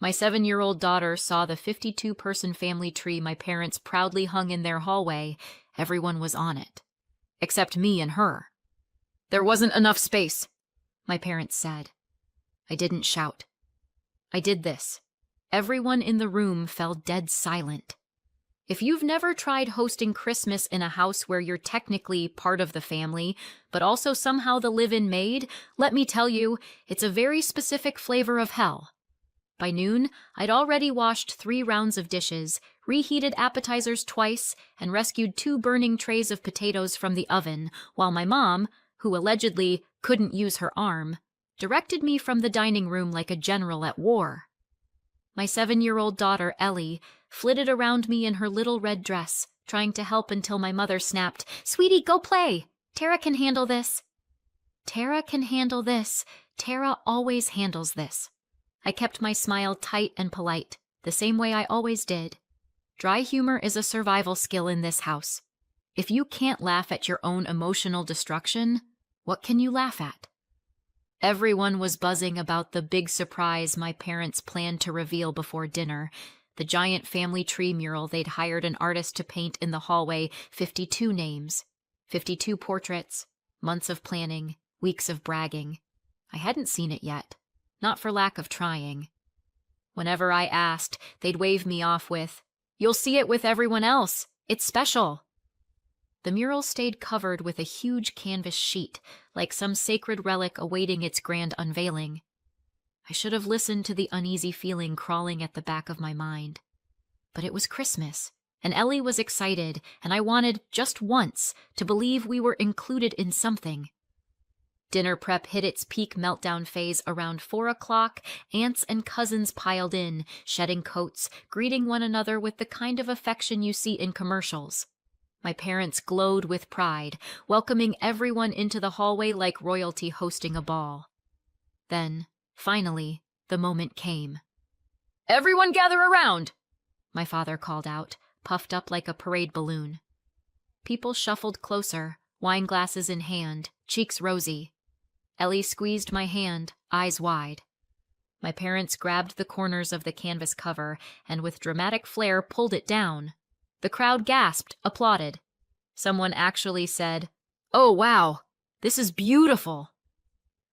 My 7-year-old daughter saw the 52-person family tree my parents proudly hung in their hallway. Everyone was on it. Except me and her. "There wasn't enough space," my parents said. I didn't shout. I did this. Everyone in the room fell dead silent. If you've never tried hosting Christmas in a house where you're technically part of the family, but also somehow the live-in maid, let me tell you, it's a very specific flavor of hell. By noon, I'd already washed 3 rounds of dishes, reheated appetizers twice, and rescued 2 burning trays of potatoes from the oven, while my mom, who allegedly couldn't use her arm, directed me from the dining room like a general at war. My 7-year-old daughter, Ellie, flitted around me in her little red dress, trying to help until my mother snapped, "Sweetie, go play! Tara can handle this." Tara can handle this. Tara always handles this. I kept my smile tight and polite, the same way I always did. Dry humor is a survival skill in this house. If you can't laugh at your own emotional destruction, what can you laugh at? Everyone was buzzing about the big surprise my parents planned to reveal before dinner, the giant family tree mural they'd hired an artist to paint in the hallway, 52 names, 52 portraits, months of planning, weeks of bragging. I hadn't seen it yet, not for lack of trying. Whenever I asked, they'd wave me off with, "You'll see it with everyone else. It's special." The mural stayed covered with a huge canvas sheet, like some sacred relic awaiting its grand unveiling. I should have listened to the uneasy feeling crawling at the back of my mind. But it was Christmas, and Ellie was excited, and I wanted, just once, to believe we were included in something. Dinner prep hit its peak meltdown phase around 4 o'clock. Aunts and cousins piled in, shedding coats, greeting one another with the kind of affection you see in commercials. My parents glowed with pride, welcoming everyone into the hallway like royalty hosting a ball. Then, finally, the moment came. "Everyone gather around!" my father called out, puffed up like a parade balloon. People shuffled closer, wine glasses in hand, cheeks rosy. Ellie squeezed my hand, eyes wide. My parents grabbed the corners of the canvas cover and with dramatic flair pulled it down. The crowd gasped, applauded. Someone actually said, "Oh, wow, this is beautiful."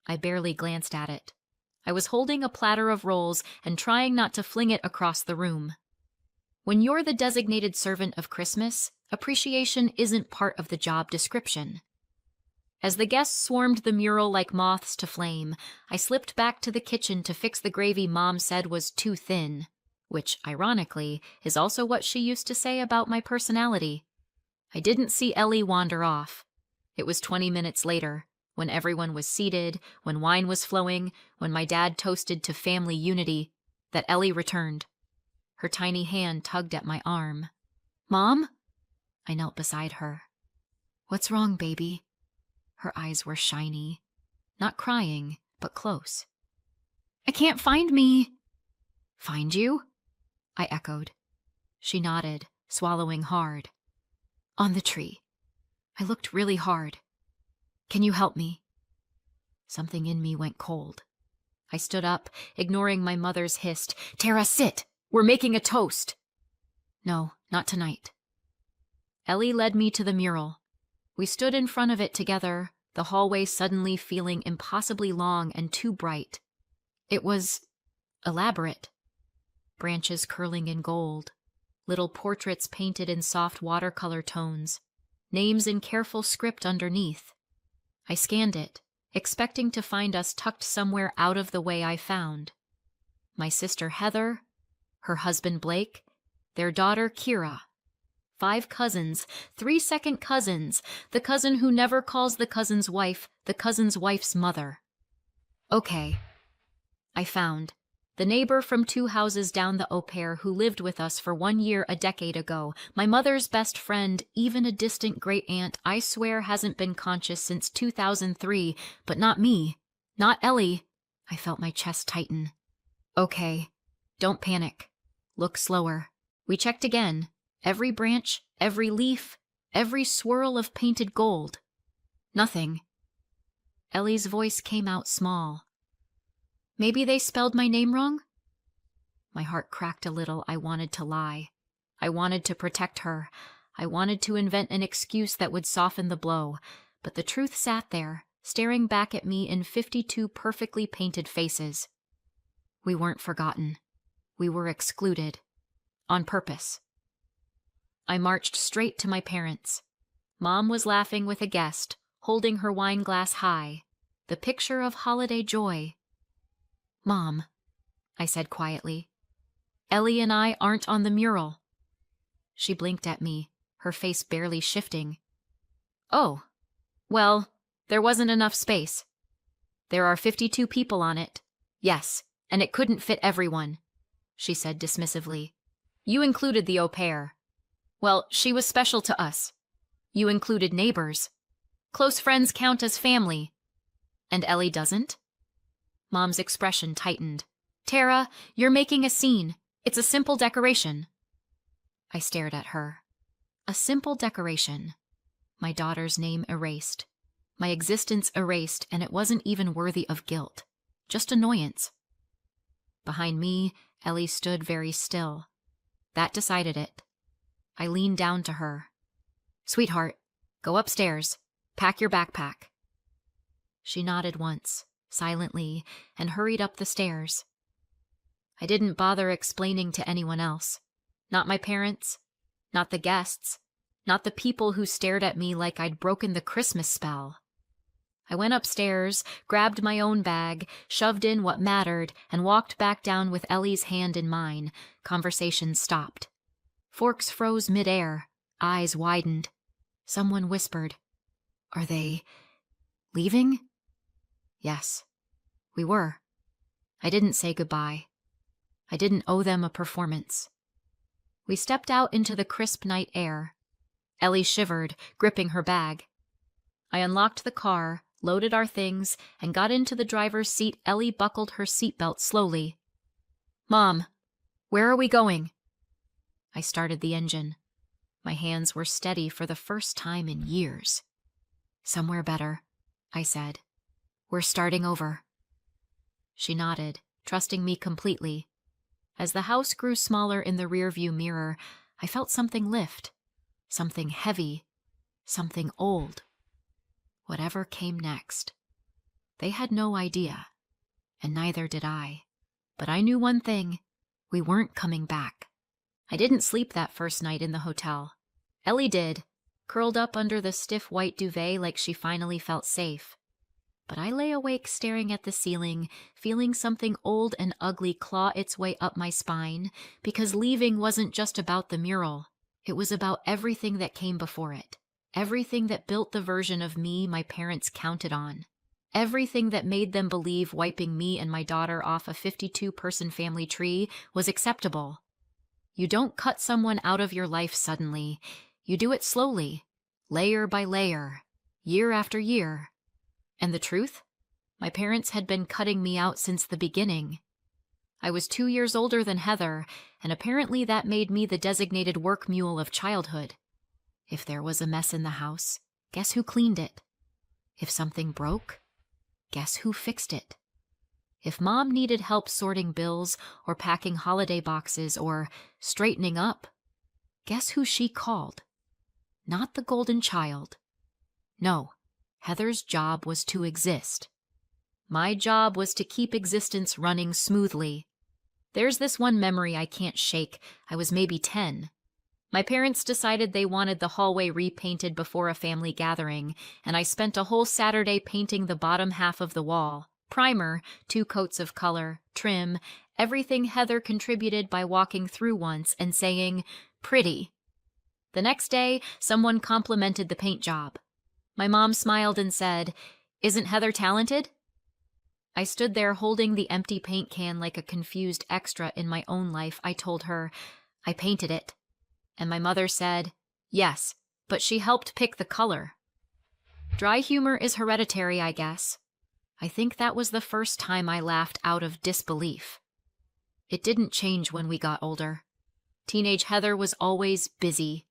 I barely glanced at it. I was holding a platter of rolls and trying not to fling it across the room. When you're the designated servant of Christmas, appreciation isn't part of the job description. As the guests swarmed the mural like moths to flame, I slipped back to the kitchen to fix the gravy Mom said was too thin. Which, ironically, is also what she used to say about my personality. I didn't see Ellie wander off. It was 20 minutes later, when everyone was seated, when wine was flowing, when my dad toasted to family unity, that Ellie returned. Her tiny hand tugged at my arm. "Mom?" I knelt beside her. "What's wrong, baby?" Her eyes were shiny. Not crying, but close. "I can't find me." "Find you?" I echoed. She nodded, swallowing hard. "On the tree. I looked really hard. Can you help me?" Something in me went cold. I stood up, ignoring my mother's hissed, "Tara, sit! We're making a toast!" "No, not tonight." Ellie led me to the mural. We stood in front of it together, the hallway suddenly feeling impossibly long and too bright. It was elaborate. Branches curling in gold, little portraits painted in soft watercolor tones, names in careful script underneath. I scanned it, expecting to find us tucked somewhere out of the way I found. My sister Heather, her husband Blake, their daughter Kira. 5 cousins, 3 second cousins, the cousin who never calls the cousin's wife the cousin's wife's mother. Okay. I found the neighbor from 2 houses down the au pair who lived with us for 1 year a decade ago, my mother's best friend, even a distant great-aunt I swear hasn't been conscious since 2003, but not me, not Ellie. I felt my chest tighten. Okay, don't panic. Look slower. We checked again. Every branch, every leaf, every swirl of painted gold. Nothing. Ellie's voice came out small. Maybe they spelled my name wrong? My heart cracked a little. I wanted to lie. I wanted to protect her. I wanted to invent an excuse that would soften the blow. But the truth sat there, staring back at me in 52 perfectly painted faces. We weren't forgotten. We were excluded. On purpose. I marched straight to my parents. Mom was laughing with a guest, holding her wine glass high, the picture of holiday joy. "Mom," I said quietly, "Ellie and I aren't on the mural." She blinked at me, her face barely shifting. "Oh, well, there wasn't enough space. There are 52 people on it. Yes, and it couldn't fit everyone," she said dismissively. "You included the au pair. Well, she was special to us. You included neighbors. Close friends count as family. And Ellie doesn't?" Mom's expression tightened. "Tara, you're making a scene. It's a simple decoration." I stared at her. A simple decoration. My daughter's name erased. My existence erased, and it wasn't even worthy of guilt. Just annoyance. Behind me, Ellie stood very still. That decided it. I leaned down to her. "Sweetheart, go upstairs. Pack your backpack." She nodded once, silently, and hurried up the stairs. I didn't bother explaining to anyone else. Not my parents, not the guests, not the people who stared at me like I'd broken the Christmas spell. I went upstairs, grabbed my own bag, shoved in what mattered, and walked back down with Ellie's hand in mine. Conversation stopped. Forks froze midair, eyes widened. Someone whispered, "Are they leaving?" Yes, we were. I didn't say goodbye. I didn't owe them a performance. We stepped out into the crisp night air. Ellie shivered, gripping her bag. I unlocked the car, loaded our things, and got into the driver's seat. Ellie buckled her seatbelt slowly. "Mom, where are we going?" I started the engine. My hands were steady for the first time in years. "Somewhere better," I said. "We're starting over." She nodded, trusting me completely. As the house grew smaller in the rearview mirror, I felt something lift. Something heavy. Something old. Whatever came next. They had no idea, and neither did I. But I knew one thing. We weren't coming back. I didn't sleep that first night in the hotel. Ellie did, curled up under the stiff white duvet like she finally felt safe. But I lay awake staring at the ceiling, feeling something old and ugly claw its way up my spine, because leaving wasn't just about the mural. It was about everything that came before it. Everything that built the version of me my parents counted on. Everything that made them believe wiping me and my daughter off a 52-person family tree was acceptable. You don't cut someone out of your life suddenly. You do it slowly, layer by layer, year after year. And the truth? My parents had been cutting me out since the beginning. I was 2 years older than Heather, and apparently that made me the designated work mule of childhood. If there was a mess in the house, guess who cleaned it? If something broke, guess who fixed it? If Mom needed help sorting bills or packing holiday boxes or straightening up, guess who she called? Not the golden child. No, Heather's job was to exist. My job was to keep existence running smoothly. There's this one memory I can't shake. I was maybe 10. My parents decided they wanted the hallway repainted before a family gathering, and I spent a whole Saturday painting the bottom half of the wall. Primer, 2 coats of color, trim, everything Heather contributed by walking through once and saying, "Pretty." The next day, someone complimented the paint job. My mom smiled and said, "Isn't Heather talented?" I stood there holding the empty paint can like a confused extra in my own life. I told her, "I painted it." And my mother said, "Yes, but she helped pick the color." Dry humor is hereditary, I guess. I think that was the first time I laughed out of disbelief. It didn't change when we got older. Teenage Heather was always busy.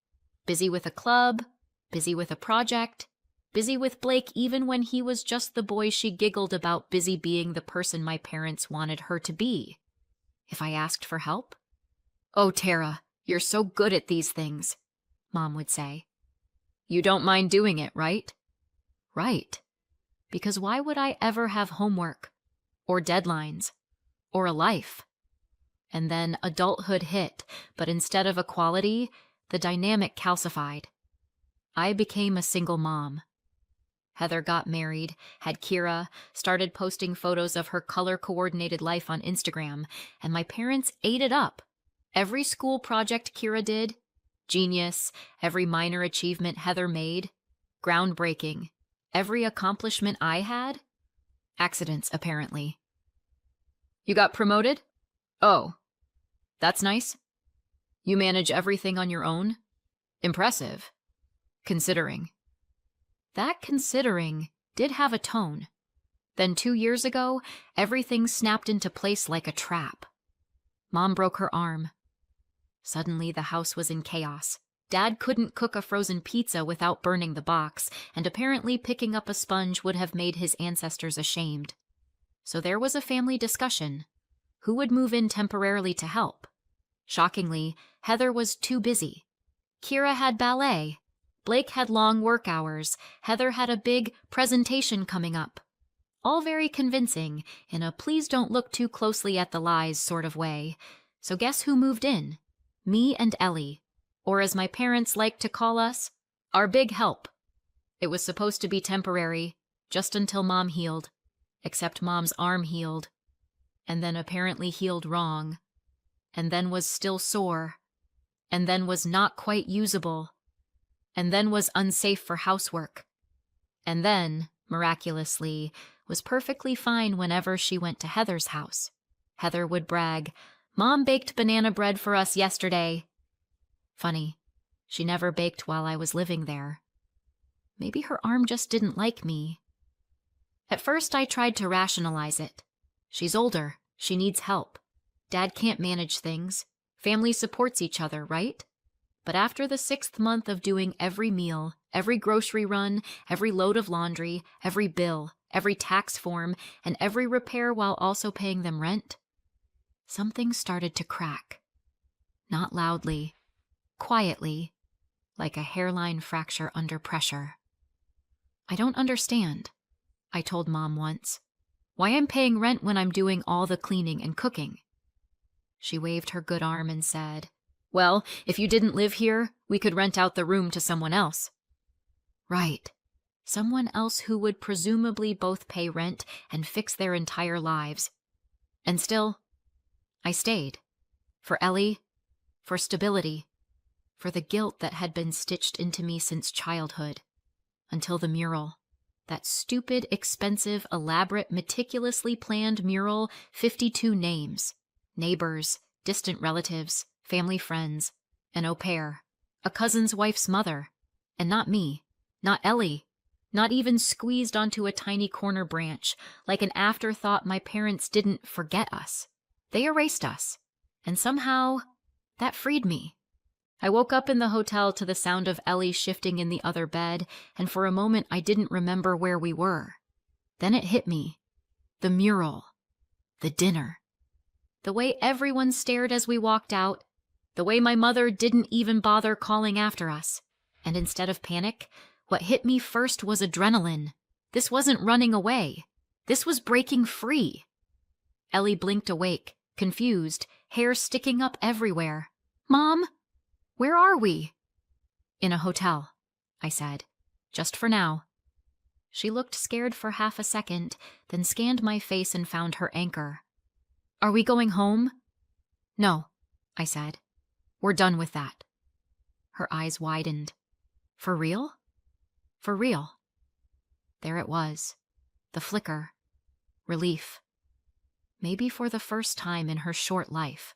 Busy with a club, busy with a project, busy with Blake even when he was just the boy she giggled about, busy being the person my parents wanted her to be. if I asked for help? "Oh, Tara, you're so good at these things," Mom would say. "You don't mind doing it, right?" Right. Because why would I ever have homework, or deadlines, or a life? And then adulthood hit, but instead of equality, the dynamic calcified. I became a single mom. Heather got married, had Kira, started posting photos of her color-coordinated life on Instagram, and my parents ate it up. Every school project Kira did, genius. Every minor achievement Heather made, groundbreaking. Every accomplishment I had, accidents, apparently. "You got promoted? Oh, that's nice. You manage everything on your own? Impressive. Considering." That considering did have a tone. Then 2 years ago, everything snapped into place like a trap. Mom broke her arm. Suddenly, the house was in chaos. Dad couldn't cook a frozen pizza without burning the box, and apparently picking up a sponge would have made his ancestors ashamed. So there was a family discussion. Who would move in temporarily to help? Shockingly, Heather was too busy. Kira had ballet. Blake had long work hours. Heather had a big presentation coming up. All very convincing, in a please don't look too closely at the lies sort of way. So guess who moved in? Me and Ellie. Or as my parents liked to call us, our big help. It was supposed to be temporary, just until Mom healed. Except Mom's arm healed. And then apparently healed wrong. And then was still sore. And then was not quite usable. And then was unsafe for housework. And then, miraculously, was perfectly fine whenever she went to Heather's house. Heather would brag, "Mom baked banana bread for us yesterday." Funny, she never baked while I was living there. Maybe her arm just didn't like me. At first I tried to rationalize it. She's older, she needs help. Dad can't manage things. Family supports each other, right? But after the 6th month of doing every meal, every grocery run, every load of laundry, every bill, every tax form, and every repair while also paying them rent, something started to crack. Not loudly, quietly, like a hairline fracture under pressure. "I don't understand," I told Mom once. "Why I'm paying rent when I'm doing all the cleaning and cooking." She waved her good arm and said, "Well, if you didn't live here, we could rent out the room to someone else." Right. Someone else who would presumably both pay rent and fix their entire lives. And still, I stayed. For Ellie, for stability, for the guilt that had been stitched into me since childhood. Until the mural. That stupid, expensive, elaborate, meticulously planned mural, 52 names. Neighbors, distant relatives, family friends, an au pair, a cousin's wife's mother, and not me, not Ellie, not even squeezed onto a tiny corner branch, like an afterthought my parents didn't forget us. They erased us, and somehow that freed me. I woke up in the hotel to the sound of Ellie shifting in the other bed, and for a moment I didn't remember where we were. Then it hit me. The mural. The dinner. The way everyone stared as we walked out. The way my mother didn't even bother calling after us. And instead of panic, what hit me first was adrenaline. This wasn't running away. This was breaking free. Ellie blinked awake, confused, hair sticking up everywhere. "Mom? Where are we?" "In a hotel," I said. "Just for now." She looked scared for half a second, then scanned my face and found her anchor. "Are we going home?" "No," I said. "We're done with that." Her eyes widened. "For real?" "For real." There it was. The flicker. Relief. Maybe for the first time in her short life.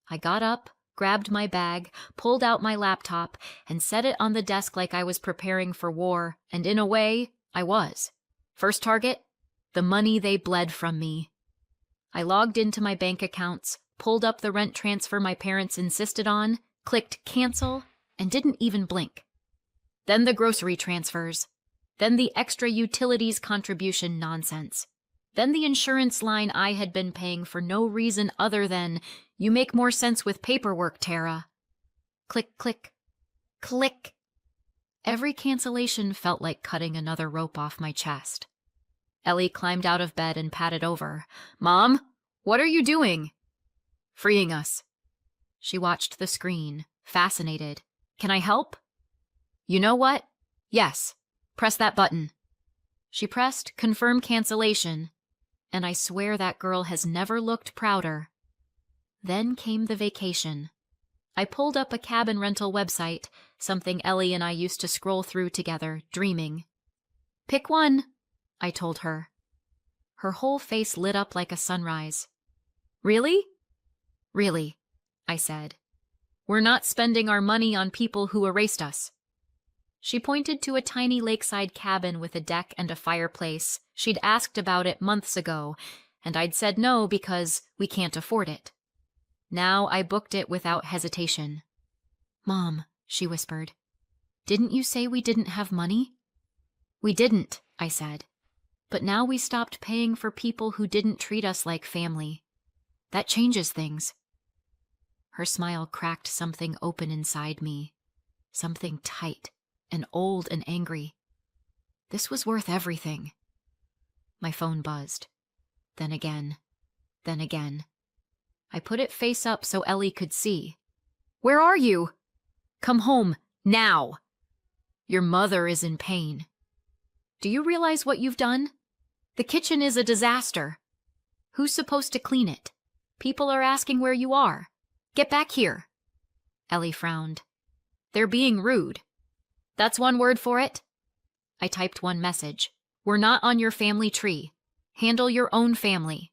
I got up, grabbed my bag, pulled out my laptop, and set it on the desk like I was preparing for war, and in a way, I was. First target? The money they bled from me. I logged into my bank accounts, pulled up the rent transfer my parents insisted on, clicked cancel, and didn't even blink. Then the grocery transfers. Then the extra utilities contribution nonsense. Then the insurance line I had been paying for no reason other than, "You make more sense with paperwork, Tara." Click, click, click. Every cancellation felt like cutting another rope off my chest. Ellie climbed out of bed and patted over. "Mom, what are you doing?" "Freeing us." She watched the screen, fascinated. "Can I help?" "You know what? Yes. Press that button." She pressed confirm cancellation, and I swear that girl has never looked prouder. Then came the vacation. I pulled up a cabin rental website, something Ellie and I used to scroll through together, dreaming. "Pick one," I told her. Her whole face lit up like a sunrise. "Really?" "Really," I said. "We're not spending our money on people who erased us." She pointed to a tiny lakeside cabin with a deck and a fireplace. She'd asked about it months ago, and I'd said no because we can't afford it. Now I booked it without hesitation. "Mom," she whispered, "didn't you say we didn't have money?" "We didn't," I said. "But now we stopped paying for people who didn't treat us like family. That changes things." Her smile cracked something open inside me, something tight and old and angry. This was worth everything. My phone buzzed. Then again. Then again. I put it face up so Ellie could see. "Where are you?" "Come home, now." "Your mother is in pain." "Do you realize what you've done? The kitchen is a disaster. Who's supposed to clean it? People are asking where you are. Get back here." Ellie frowned. "They're being rude." "That's one word for it." I typed one message. "We're not on your family tree. Handle your own family."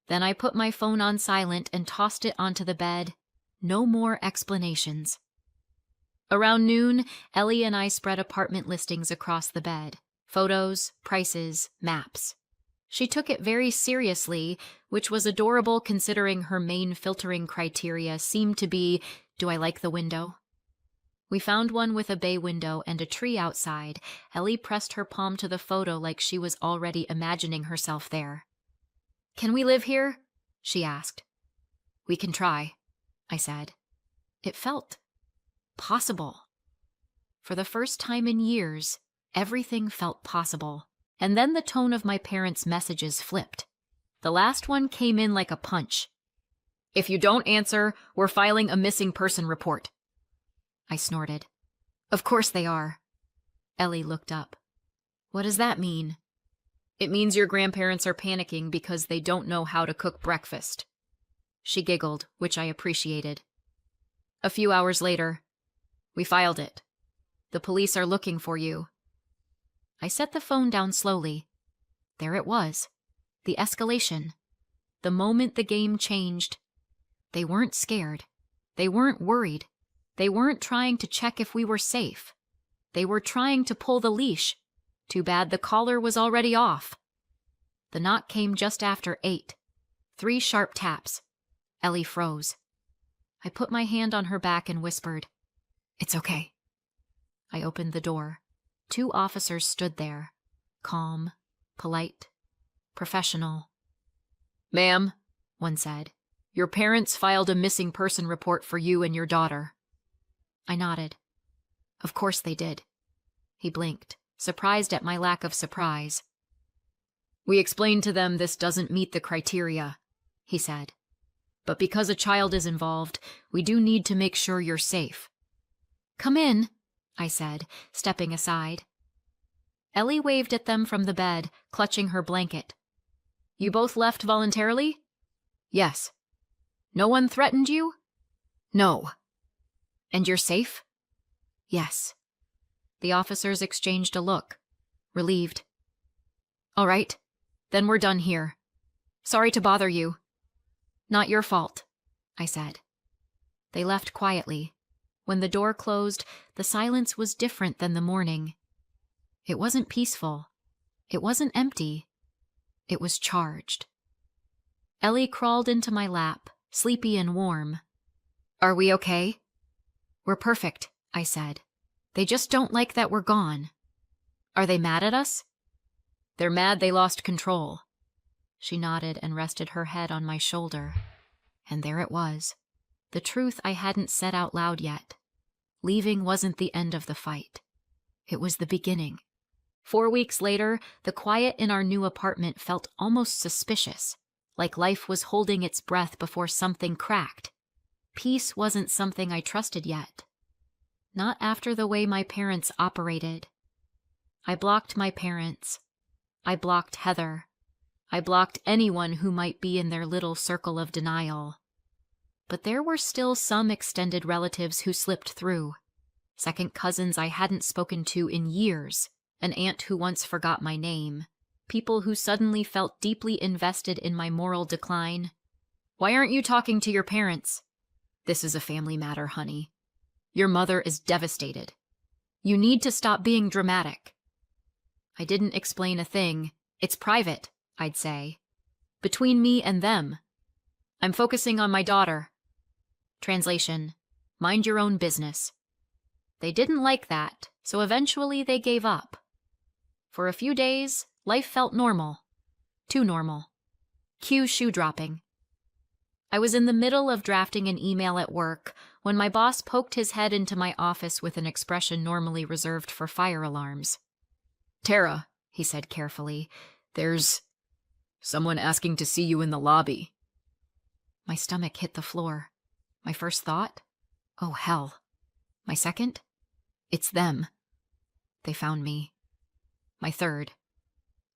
Then I put my phone on silent and tossed it onto the bed. No more explanations. Around noon, Ellie and I spread apartment listings across the bed. Photos, prices, maps. She took it very seriously, which was adorable considering her main filtering criteria seemed to be, "Do I like the window?" We found one with a bay window and a tree outside. Ellie pressed her palm to the photo like she was already imagining herself there. "Can we live here?" she asked. "We can try," I said. It felt possible. For the first time in years, everything felt possible. And then the tone of my parents' messages flipped. The last one came in like a punch. "If you don't answer, we're filing a missing person report." I snorted. "Of course they are." Ellie looked up. "What does that mean?" "It means your grandparents are panicking because they don't know how to cook breakfast." She giggled, which I appreciated. A few hours later, "We filed it. The police are looking for you." I set the phone down slowly. There it was. The escalation. The moment the game changed. They weren't scared. They weren't worried. They weren't trying to check if we were safe. They were trying to pull the leash. Too bad the collar was already off. The knock came just after 8. 3 sharp taps. Ellie froze. I put my hand on her back and whispered, "It's okay." I opened the door. 2 officers stood there, calm, polite, professional. "Ma'am," one said, "your parents filed a missing person report for you and your daughter." I nodded. Of course they did. He blinked, surprised at my lack of surprise. "We explained to them this doesn't meet the criteria," he said. "But because a child is involved, we do need to make sure you're safe." "Come in," I said, stepping aside. Ellie waved at them from the bed, clutching her blanket. "You both left voluntarily?" "Yes." "No one threatened you?" "No." "And you're safe?" "Yes." The officers exchanged a look, relieved. "All right, then we're done here. Sorry to bother you." "Not your fault," I said. They left quietly. When the door closed, the silence was different than the morning. It wasn't peaceful. It wasn't empty. It was charged. Ellie crawled into my lap, sleepy and warm. "Are we okay?" "We're perfect," I said. "They just don't like that we're gone." "Are they mad at us?" "They're mad they lost control. She nodded and rested her head on my shoulder. And there it was. The truth I hadn't said out loud yet. Leaving wasn't the end of the fight. It was the beginning. 4 weeks later, the quiet in our new apartment felt almost suspicious, like life was holding its breath before something cracked. Peace wasn't something I trusted yet. Not after the way my parents operated. I blocked my parents. I blocked Heather. I blocked anyone who might be in their little circle of denial. But there were still some extended relatives who slipped through. Second cousins I hadn't spoken to in years. An aunt who once forgot my name. People who suddenly felt deeply invested in my moral decline. Why aren't you talking to your parents? This is a family matter, honey. Your mother is devastated. You need to stop being dramatic. I didn't explain a thing. It's private, I'd say. Between me and them. I'm focusing on my daughter. Translation: mind your own business. They didn't like that, so eventually they gave up. For a few days, life felt normal. Too normal. Cue shoe dropping. I was in the middle of drafting an email at work when my boss poked his head into my office with an expression normally reserved for fire alarms. "Tara," he said carefully, "there's someone asking to see you in the lobby." My stomach hit the floor. My first thought? Oh, hell. My second? It's them. They found me. My third.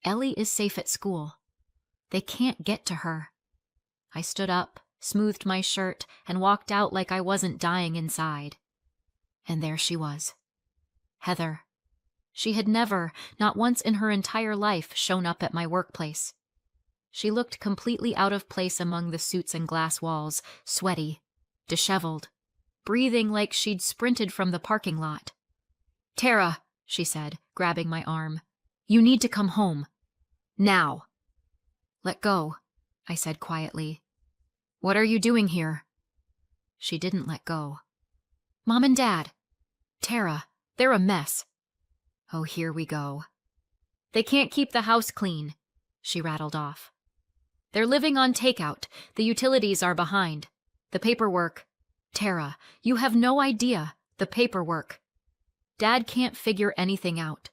Ellie is safe at school. They can't get to her. I stood up, smoothed my shirt, and walked out like I wasn't dying inside. And there she was. Heather. She had never, not once in her entire life, shown up at my workplace. She looked completely out of place among the suits and glass walls, sweaty, disheveled, breathing like she'd sprinted from the parking lot. "Tara," she said, grabbing my arm. "You need to come home. Now." "Let go," I said quietly. "What are you doing here?" She didn't let go. "Mom and Dad. Tara, they're a mess." Oh, here we go. "They can't keep the house clean," she rattled off. "They're living on takeout. The utilities are behind. The paperwork. Tara, you have no idea. The paperwork. Dad can't figure anything out.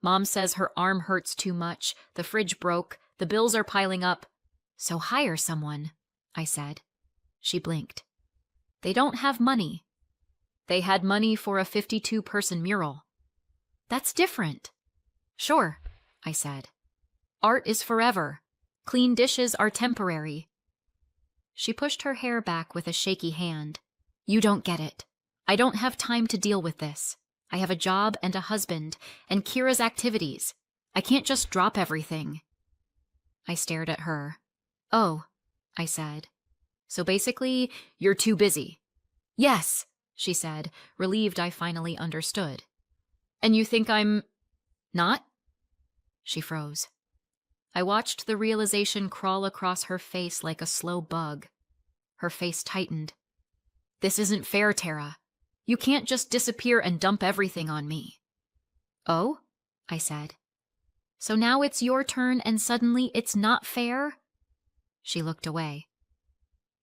Mom says her arm hurts too much. The fridge broke. The bills are piling up. So hire someone," I said. She blinked. "They don't have money." "They had money for a 52-person mural." "That's different." "Sure," I said. "Art is forever. Clean dishes are temporary." She pushed her hair back with a shaky hand. "You don't get it. I don't have time to deal with this. I have a job and a husband, and Kira's activities. I can't just drop everything." I stared at her. "Oh," I said. "So basically, you're too busy." "Yes," she said, relieved I finally understood. "And you think I'm not?" She froze. I watched the realization crawl across her face like a slow bug. Her face tightened. "This isn't fair, Tara. You can't just disappear and dump everything on me." "Oh?" I said. "So now it's your turn and suddenly it's not fair?" She looked away.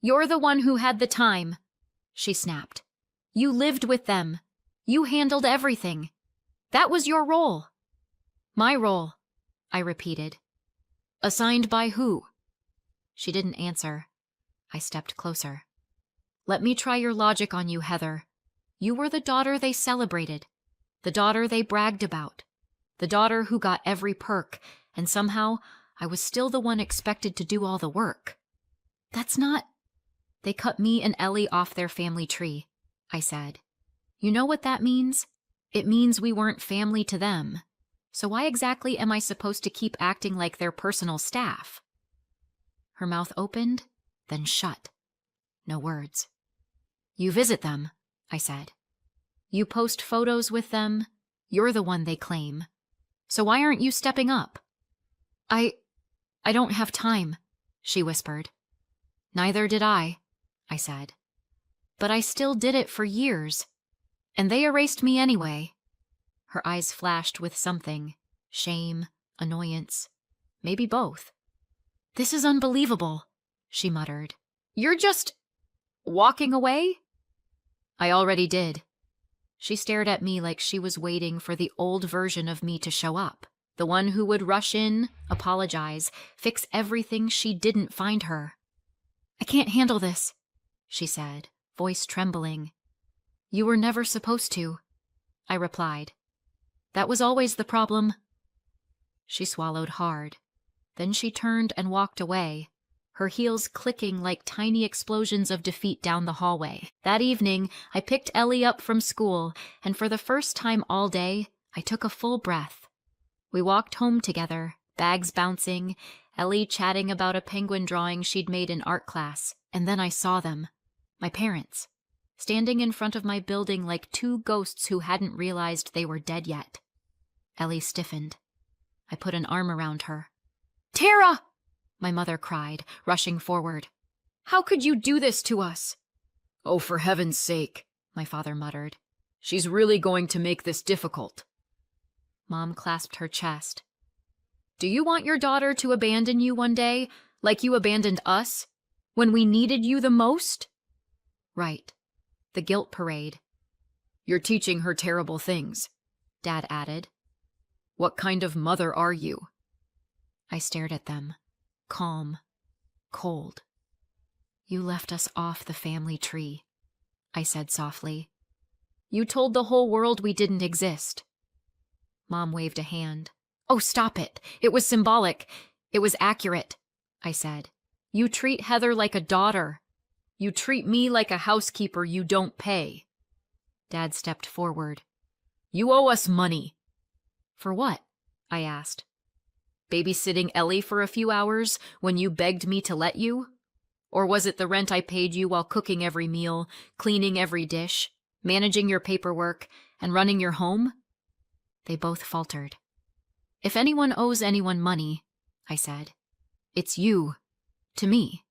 "You're the one who had the time," she snapped. "You lived with them. You handled everything. That was your role." "My role," I repeated. "Assigned by who?" She didn't answer. I stepped closer. "Let me try your logic on you, Heather. You were the daughter they celebrated, the daughter they bragged about, the daughter who got every perk, and somehow I was still the one expected to do all the work. That's not—" "They cut me and Ellie off their family tree," I said. "You know what that means? It means we weren't family to them. So why exactly am I supposed to keep acting like their personal staff?" Her mouth opened, then shut. No words. "You visit them," I said. "You post photos with them. You're the one they claim. So why aren't you stepping up?" I don't have time," she whispered. "Neither did I said. "But I still did it for years. And they erased me anyway." Her eyes flashed with something. Shame, annoyance, maybe both. "This is unbelievable," she muttered. "You're just walking away?" "I already did." She stared at me like she was waiting for the old version of me to show up, the one who would rush in, apologize, fix everything she didn't find her. "I can't handle this," she said, voice trembling. "You were never supposed to," I replied. "That was always the problem." She swallowed hard. Then she turned and walked away, her heels clicking like tiny explosions of defeat down the hallway. That evening, I picked Ellie up from school, and for the first time all day, I took a full breath. We walked home together, bags bouncing, Ellie chatting about a penguin drawing she'd made in art class, and then I saw them, my parents, standing in front of my building like two ghosts who hadn't realized they were dead yet. Ellie stiffened. I put an arm around her. "Tara!" my mother cried, rushing forward. "How could you do this to us?" "Oh, for heaven's sake," my father muttered. "She's really going to make this difficult." Mom clasped her chest. "Do you want your daughter to abandon you one day, like you abandoned us, when we needed you the most?" "Right. The guilt parade." "You're teaching her terrible things," Dad added. "What kind of mother are you?" I stared at them, calm, cold. "You left us off the family tree," I said softly. "You told the whole world we didn't exist." Mom waved a hand. "Oh, stop it. It was symbolic. It was accurate," I said. "You treat Heather like a daughter. You treat me like a housekeeper you don't pay." Dad stepped forward. "You owe us money." "For what?" I asked. "Babysitting Ellie for a few hours when you begged me to let you? Or was it the rent I paid you while cooking every meal, cleaning every dish, managing your paperwork, and running your home?" They both faltered. "If anyone owes anyone money," I said, "it's you, to me."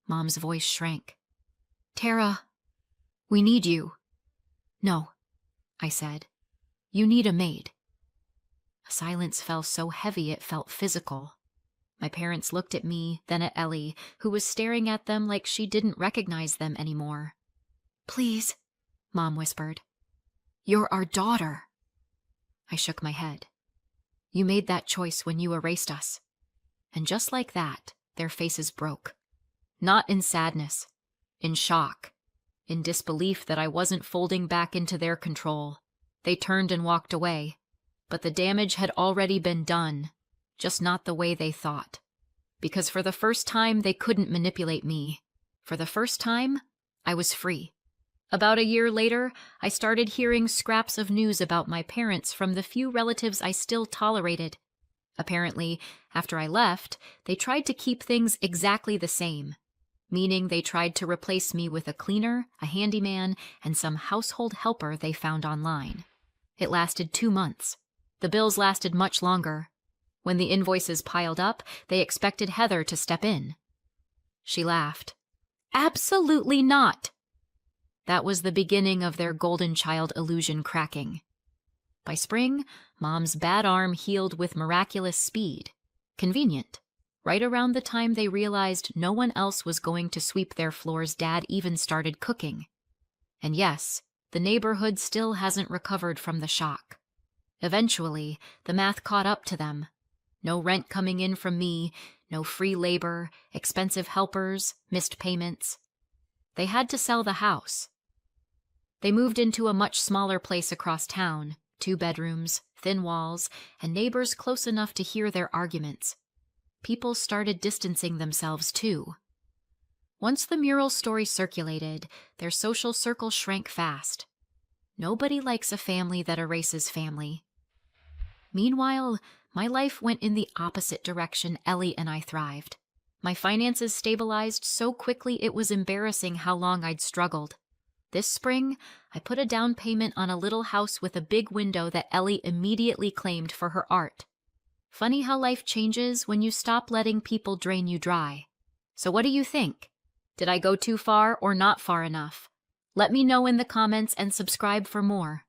Mom's voice shrank. "Tara, we need you." "No," I said, "you need a maid." A silence fell so heavy it felt physical. My parents looked at me, then at Ellie, who was staring at them like she didn't recognize them anymore. "Please," Mom whispered. "You're our daughter." I shook my head. "You made that choice when you erased us." And just like that, their faces broke. Not in sadness, in shock, in disbelief that I wasn't folding back into their control. They turned and walked away. But the damage had already been done, just not the way they thought. Because for the first time, they couldn't manipulate me. For the first time, I was free. About a year later, I started hearing scraps of news about my parents from the few relatives I still tolerated. Apparently, after I left, they tried to keep things exactly the same, meaning they tried to replace me with a cleaner, a handyman, and some household helper they found online. It lasted 2 months. The bills lasted much longer. When the invoices piled up, they expected Heather to step in. She laughed. "Absolutely not." That was the beginning of their golden child illusion cracking. By spring, Mom's bad arm healed with miraculous speed. Convenient. Right around the time they realized no one else was going to sweep their floors, Dad even started cooking. And yes, the neighborhood still hasn't recovered from the shock. Eventually, the math caught up to them. No rent coming in from me, no free labor, expensive helpers, missed payments. They had to sell the house. They moved into a much smaller place across town, 2 bedrooms, thin walls, and neighbors close enough to hear their arguments. People started distancing themselves too. Once the mural story circulated, their social circle shrank fast. Nobody likes a family that erases family. Meanwhile, my life went in the opposite direction. Ellie and I thrived. My finances stabilized so quickly it was embarrassing how long I'd struggled. This spring, I put a down payment on a little house with a big window that Ellie immediately claimed for her art. Funny how life changes when you stop letting people drain you dry. So what do you think? Did I go too far or not far enough? Let me know in the comments and subscribe for more.